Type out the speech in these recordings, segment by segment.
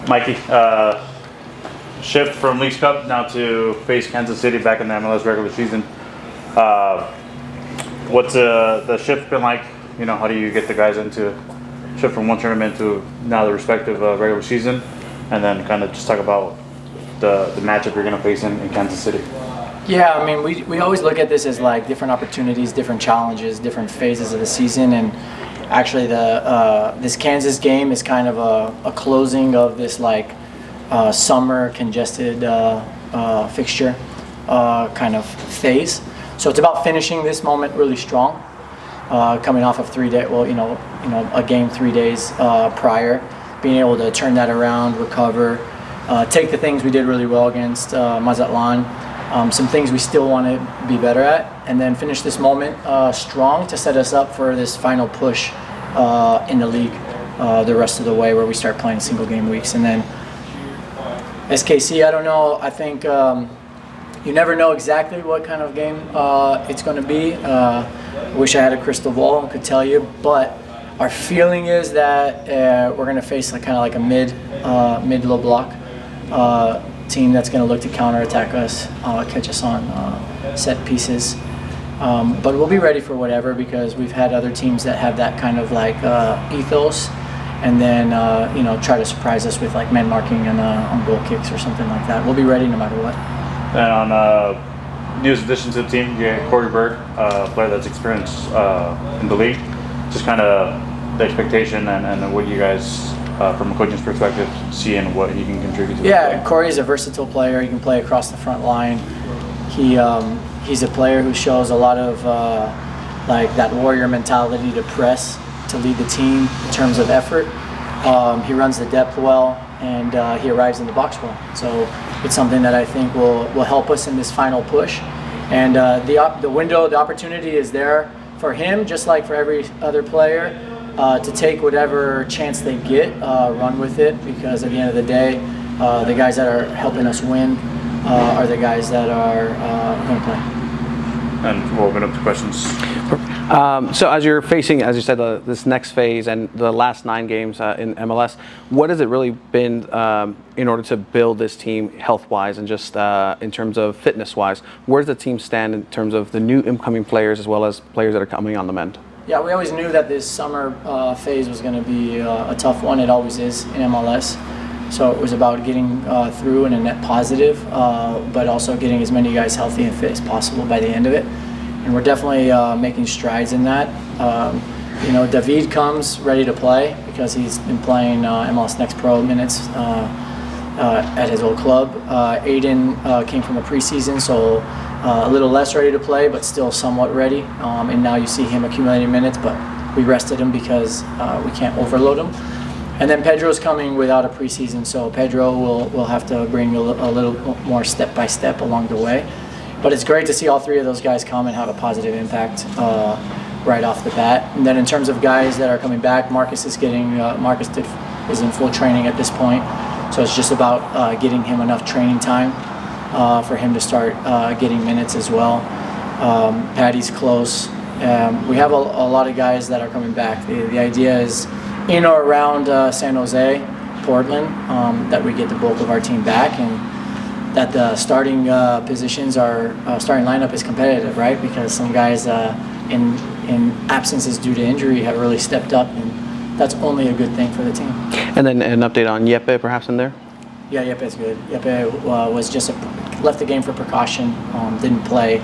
Mikey, shift from Leagues Cup now to face Kansas City back in the MLS regular season. What's the shift been like? You know, how do you get the guys into shift from one tournament to now the respective regular season, and then kind of just talk about the matchup you're going to face in Kansas City? Yeah, I mean, we always look at this as like different opportunities, different challenges, different phases of the season, and actually this Kansas game is kind of a closing of this like summer congested fixture kind of phase. So it's about finishing this moment really strong, coming off of 3 days. Well, a game 3 days prior, being able to turn that around, recover, take the things we did really well against Mazatlan. Some things we still want to be better at, and then finish this moment strong to set us up for this final push in the league the rest of the way, where we start playing single game weeks. And then SKC, I don't know. I think you never know exactly what kind of game it's going to be. Wish I had a crystal ball and could tell you, but our feeling is that we're going to face kind of like a mid-low block team that's going to look to counterattack us, catch us on set pieces. But we'll be ready for whatever, because we've had other teams that have that kind of like ethos, and then try to surprise us with like man marking and on goal kicks or something like that. We'll be ready no matter what. And on newest addition to the team, you get Corey Baird, a player that's experienced in the league. Just kind of the expectation and what you guys, from a coaching's perspective, see and what he can contribute to. Yeah, Corey is a versatile player. He can play across the front line. He's a player who shows a lot of like that warrior mentality to press, to lead the team in terms of effort. He runs the depth well, and he arrives in the box well. So it's something that I think will help us in this final push. And the window, the opportunity is there for him, just like for every other player, to take whatever chance they get, run with it, because at the end of the day, the guys that are helping us win are the guys that are going to play. And we'll open up to questions. So as you're facing, as you said, this next phase and the last 9 games in MLS, what has it really been in order to build this team health-wise and just in terms of fitness-wise? Where does the team stand in terms of the new incoming players as well as players that are coming on the mend? Yeah, we always knew that this summer phase was going to be a tough one. It always is in MLS. So it was about getting through in a net positive, but also getting as many guys healthy and fit as possible by the end of it. And we're definitely making strides in that. David comes ready to play because he's been playing MLS Next Pro minutes at his old club. Aiden came from the preseason, so a little less ready to play, but still somewhat ready. And now you see him accumulating minutes, but we rested him because we can't overload him. And then Pedro's coming without a preseason, so Pedro will have to bring a little more step by step along the way. But it's great to see all 3 of those guys come and have a positive impact right off the bat. And then in terms of guys that are coming back, Marcus is in full training at this point, so it's just about getting him enough training time for him to start getting minutes as well. Patty's close. We have a lot of guys that are coming back. The idea is in or around San Jose, Portland, that we get the bulk of our team back, and that the starting positions starting lineup is competitive, right? Because some guys in absences due to injury have really stepped up, and that's only a good thing for the team. And then an update on Yepe perhaps in there? Yeah, Yepe's good. Yepe was just left the game for precaution, didn't play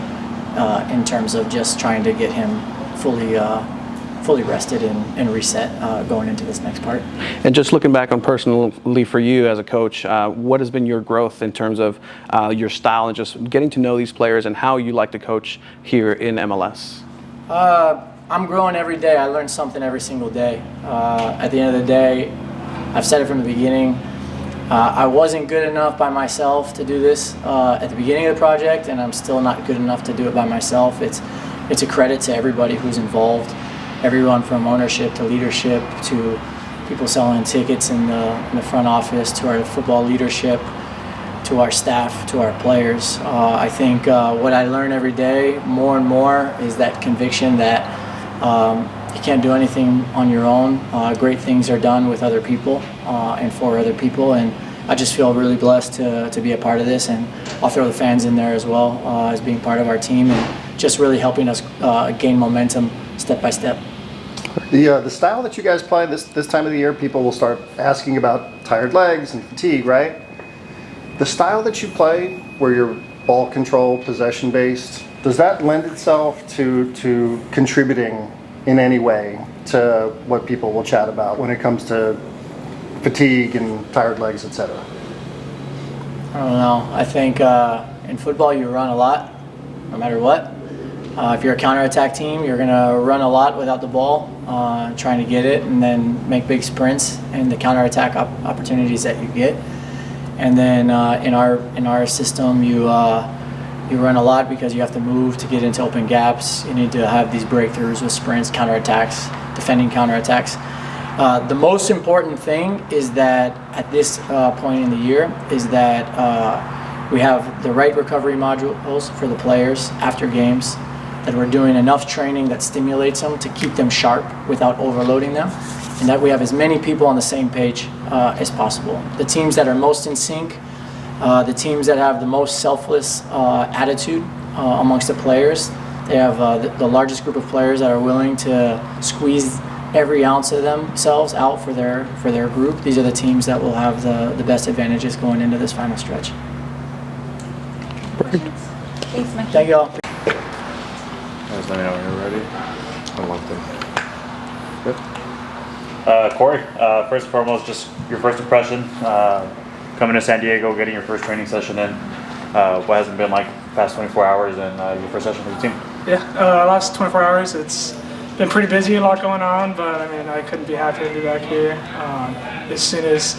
in terms of just trying to get him fully rested and reset going into this next part. And just looking back on personally for you as a coach, what has been your growth in terms of your style and just getting to know these players and how you like to coach here in MLS? I'm growing every day. I learn something every single day. At the end of the day, I've said it from the beginning, I wasn't good enough by myself to do this at the beginning of the project, and I'm still not good enough to do it by myself. It's a credit to everybody who's involved. Everyone from ownership to leadership to people selling tickets in the front office to our football leadership to our staff to our players. I think what I learn every day more and more is that conviction that you can't do anything on your own. Great things are done with other people and for other people, and I just feel really blessed to be a part of this, and I'll throw the fans in there as well as being part of our team and just really helping us gain momentum step by step. The style that you guys play this time of the year, people will start asking about tired legs and fatigue, right? The style that you play, where you're ball control, possession based, does that lend itself to contributing in any way to what people will chat about when it comes to fatigue and tired legs, etc.? I don't know. I think in football you run a lot, no matter what. If you're a counterattack team, you're going to run a lot without the ball, trying to get it and then make big sprints and the counterattack opportunities that you get. And then in our system, you run a lot because you have to move to get into open gaps. You need to have these breakthroughs with sprints, counterattacks, defending counterattacks. The most important thing is that at this point in the year is that we have the right recovery modules for the players after games, that we're doing enough training that stimulates them to keep them sharp without overloading them, and that we have as many people on the same page as possible. The teams that are most in sync, the teams that have the most selfless attitude amongst the players, they have the largest group of players that are willing to squeeze every ounce of themselves out for their group. These are the teams that will have the best advantages going into this final stretch. Thanks, Mikey. Thank you all. Guys, let me know when you're ready. I love them. Good. Corey, first and foremost, just your first impression coming to San Diego, getting your first training session in. What has it been like the past 24 hours and your first session with the team? Yeah, last 24 hours, it's been pretty busy, a lot going on, but I mean, I couldn't be happier to be back here. As soon as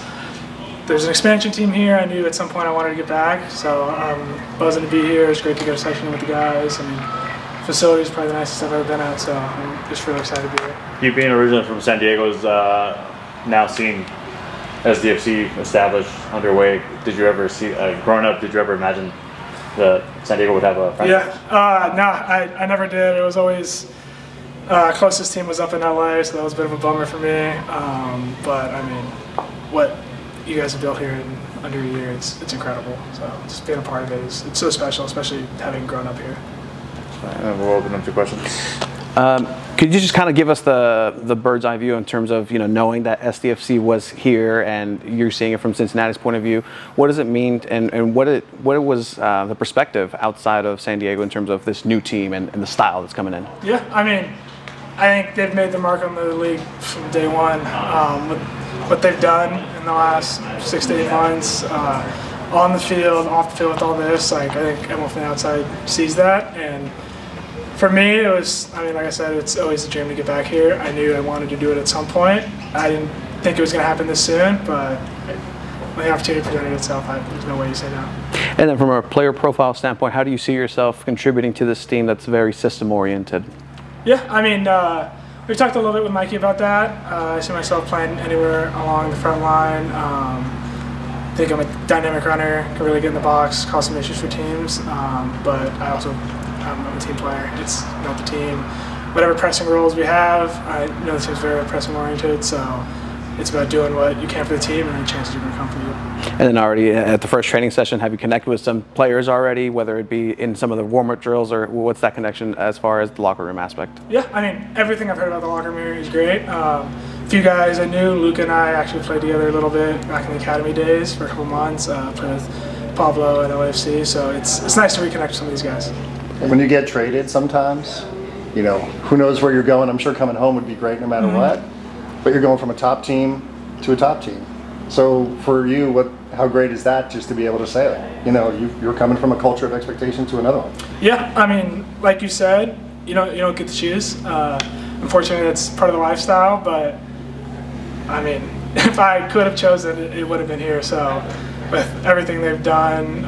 there's an expansion team here, I knew at some point I wanted to get back, so I'm buzzing to be here. It's great to get a session with the guys. I mean, facility is probably the nicest I've ever been at, so I'm just really excited to be here. You being originally from San Diego's now seeing SDFC established underway, did you ever see, growing up, did you ever imagine that San Diego would have a franchise? Yeah, no, I never did. It was always, closest team was up in LA, so that was a bit of a bummer for me. But I mean, what you guys have built here in under a year, it's incredible. So just being a part of it it's so special, especially having grown up here. And we'll open up to questions. Could you just kind of give us the bird's eye view in terms of, knowing that SDFC was here and you're seeing it from Cincinnati's point of view? What does it mean, and what was the perspective outside of San Diego in terms of this new team and the style that's coming in? Yeah, I mean, I think they've made the mark on the league from day one. With what they've done in the last 6 to 8 months, on the field, off the field with all this, like I think everyone from the outside sees that. And for me, it was, I mean, like I said, it's always a dream to get back here. I knew I wanted to do it at some point. I didn't think it was going to happen this soon, but when the opportunity presented itself, there's no way you say no. And then from a player profile standpoint, how do you see yourself contributing to this team that's very system-oriented? Yeah, I mean, we talked a little bit with Mikey about that. I see myself playing anywhere along the front line. I think I'm a dynamic runner, can really get in the box, cause some issues for teams, but I'm a team player. It's not the team. Whatever pressing roles we have, I know the team's very pressing oriented, so it's about doing what you can for the team and the chances are going to come for you. And then already at the first training session, have you connected with some players already, whether it be in some of the warm-up drills, or what's that connection as far as the locker room aspect? Yeah, I mean, everything I've heard about the locker room is great. A few guys I knew, Luca and I actually played together a little bit back in the academy days for a couple months, played with Pablo at LAFC, so it's nice to reconnect with some of these guys. When you get traded sometimes, who knows where you're going. I'm sure coming home would be great no matter what, but you're going from a top team to a top team. So for you, how great is that, just to be able to say that? You're coming from a culture of expectation to another one. Yeah, I mean, like you said, you don't get to choose. Unfortunately, it's part of the lifestyle, but I mean, if I could have chosen it would have been here. So with everything they've done,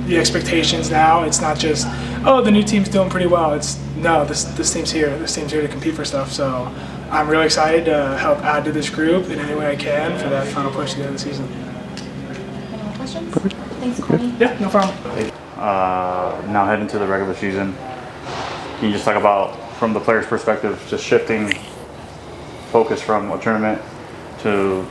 the expectations now, it's not just, oh, the new team's doing pretty well. It's, no, this team's here. This team's here to compete for stuff. So I'm really excited to help add to this group in any way I can for that final push at the end of the season. Any more questions? Thanks, Corey. Yeah, no problem. Now heading to the regular season, can you just talk about, from the player's perspective, just shifting focus from a tournament to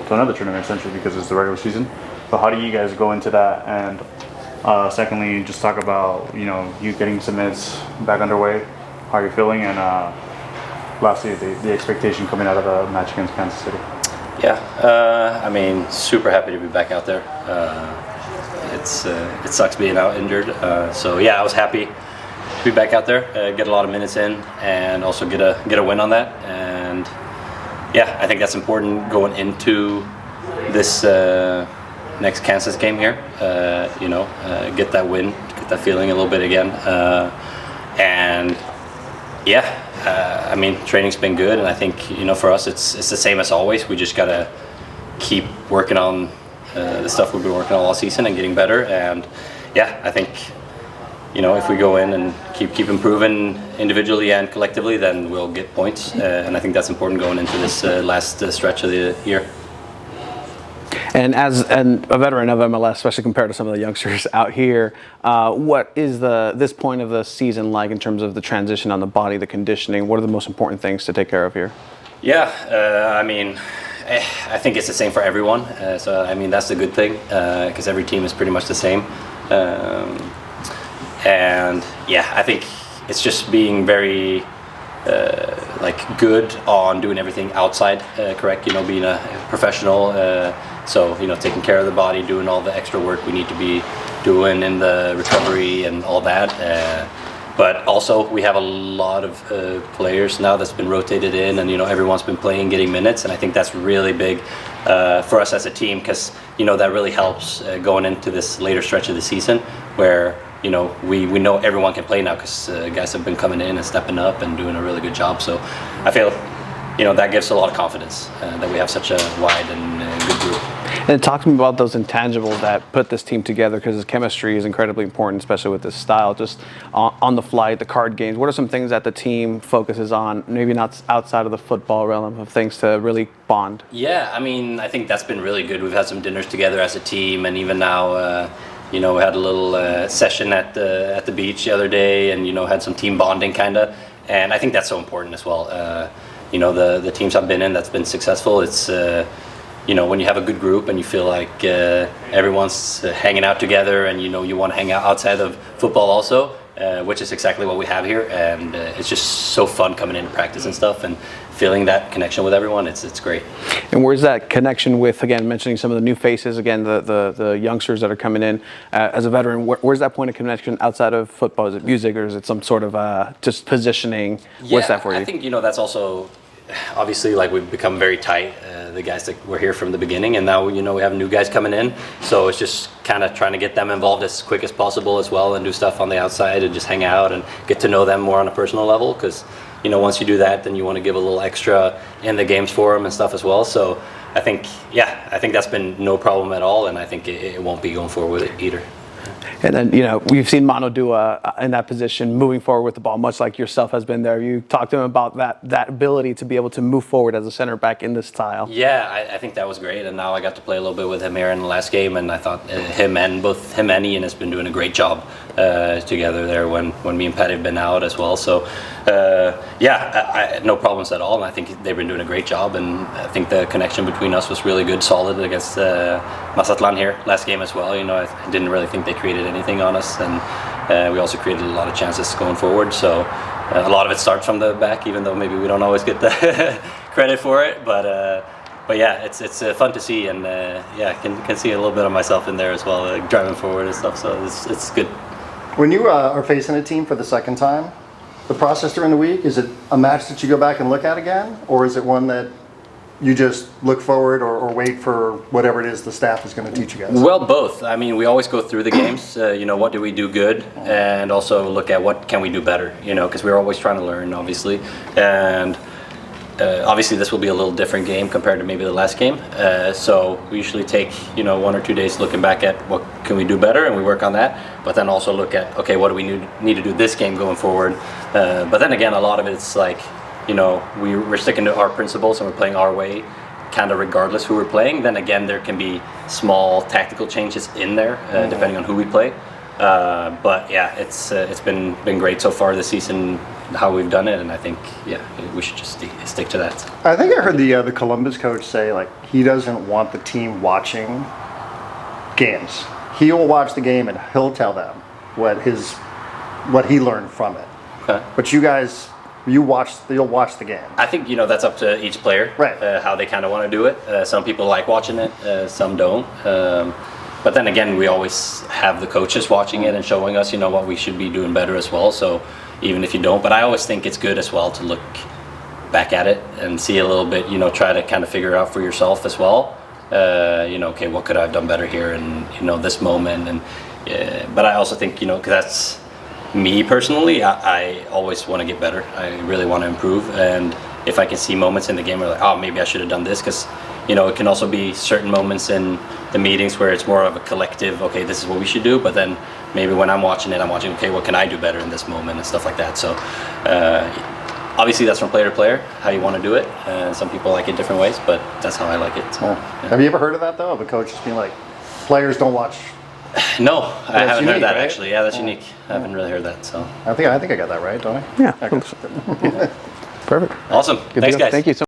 another tournament essentially because it's the regular season. But how do you guys go into that? And secondly, just talk about you getting submits back underway. How are you feeling? And lastly, the expectation coming out of the match against Kansas City. Yeah, I mean, super happy to be back out there. It sucks being out injured. So yeah, I was happy to be back out there, get a lot of minutes in, and also get a win on that. And yeah, I think that's important going into this next Kansas game here. Get that win, get that feeling a little bit again. And yeah, I mean, training's been good, and I think for us it's the same as always. We just gotta keep working on the stuff we've been working on all season and getting better. And yeah, I think if we go in and keep improving individually and collectively, then we'll get points. And I think that's important going into this last stretch of the year. And as a veteran of MLS, especially compared to some of the youngsters out here, what is this point of the season like in terms of the transition on the body, the conditioning? What are the most important things to take care of here? Yeah, I mean, I think it's the same for everyone. So I mean, that's the good thing because every team is pretty much the same. And yeah, I think it's just being very good on doing everything outside, correct? Being a professional. So taking care of the body, doing all the extra work we need to be doing in the recovery and all that. But also we have a lot of players now that's been rotated in, and everyone's been playing, getting minutes, and I think that's really big for us as a team because that really helps going into this later stretch of the season where we know everyone can play now because guys have been coming in and stepping up and doing a really good job. So I feel that gives a lot of confidence that we have such a wide and good group. And talk to me about those intangibles that put this team together, because chemistry is incredibly important, especially with this style. Just on the flight, the card games. What are some things that the team focuses on, maybe not outside of the football realm of things, to really bond? Yeah, I mean, I think that's been really good. We've had some dinners together as a team, and even now, we had a little session at the beach the other day, and had some team bonding kind of. And I think that's so important as well. The teams I've been in that's been successful, it's when you have a good group and you feel like everyone's hanging out together, and you want to hang out outside of football also, which is exactly what we have here. And it's just so fun coming into practice and stuff and feeling that connection with everyone. It's great. And where's that connection with, again, mentioning some of the new faces, again, the youngsters that are coming in as a veteran, where's that point of connection outside of football? Is it music, or is it some sort of just positioning? What's that for you? I think that's also obviously we've become very tight, the guys that were here from the beginning, and now we have new guys coming in, so it's just kind of trying to get them involved as quick as possible as well, and do stuff on the outside and just hang out and get to know them more on a personal level, because once you do that, then you want to give a little extra in the games for them and stuff as well. So I think that's been no problem at all, and I think it won't be going forward with it either. And then, we've seen Mano Dua in that position, moving forward with the ball, much like yourself has been there. You talked to him about that ability to be able to move forward as a center back in this style. Yeah, I think that was great, and now I got to play a little bit with him here in the last game, and I thought him and Ian has been doing a great job together there when me and Patty have been out as well. So no problems at all, and I think they've been doing a great job, and I think the connection between us was really good, solid against Mazatlan here last game as well. I didn't really think they created anything on us, and we also created a lot of chances going forward. So a lot of it starts from the back, even though maybe we don't always get the credit for it. But yeah, it's fun to see, and can see a little bit of myself in there as well, driving forward and stuff. So it's good. When you are facing a team for the second time, the process during the week, is it a match that you go back and look at again, or is it one that you just look forward or wait for whatever it is the staff is going to teach you guys? Well, both. I mean, we always go through the games, what do we do good, and also look at what can we do better, because we're always trying to learn, obviously. And obviously this will be a little different game compared to maybe the last game. So we usually take, 1 or 2 days looking back at what can we do better, and we work on that. But then also look at, okay, what do we need to do this game going forward? But then again, a lot of it's we're sticking to our principles and we're playing our way, kind of regardless who we're playing. Then again, there can be small tactical changes in there, depending on who we play. But yeah, it's been great so far this season, how we've done it, and I think we should just stick to that. I think I heard the Columbus coach say like he doesn't want the team watching games. He will watch the game and he'll tell them what he learned from it. Okay. But you guys, you'll watch the game. I think that's up to each player, Right. How they kind of want to do it. Some people like watching it, some don't. But then again, we always have the coaches watching it and showing us, what we should be doing better as well. So even if you don't, but I always think it's good as well to look back at it and see a little bit, try to kind of figure out for yourself as well. Okay, what could I have done better here in this moment? And but I also think because that's me personally. I always want to get better. I really want to improve, and if I can see moments in the game where like, oh, maybe I should have done this, because it can also be certain moments in the meetings where it's more of a collective. Okay, this is what we should do, but then maybe when I'm watching it, I'm watching. Okay, what can I do better in this moment and stuff like that. So. Obviously, that's from player to player, how you want to do it. Some people like it different ways, but that's how I like it. So, Yeah. Have you ever heard of that though? Of a coach just being like, players don't watch. No, I haven't unique, heard that right? actually. Yeah, that's unique. I haven't really heard that. So I think I got that right, don't I? Yeah. Okay. Perfect. awesome. Good Thanks, to go. guys. Thank you so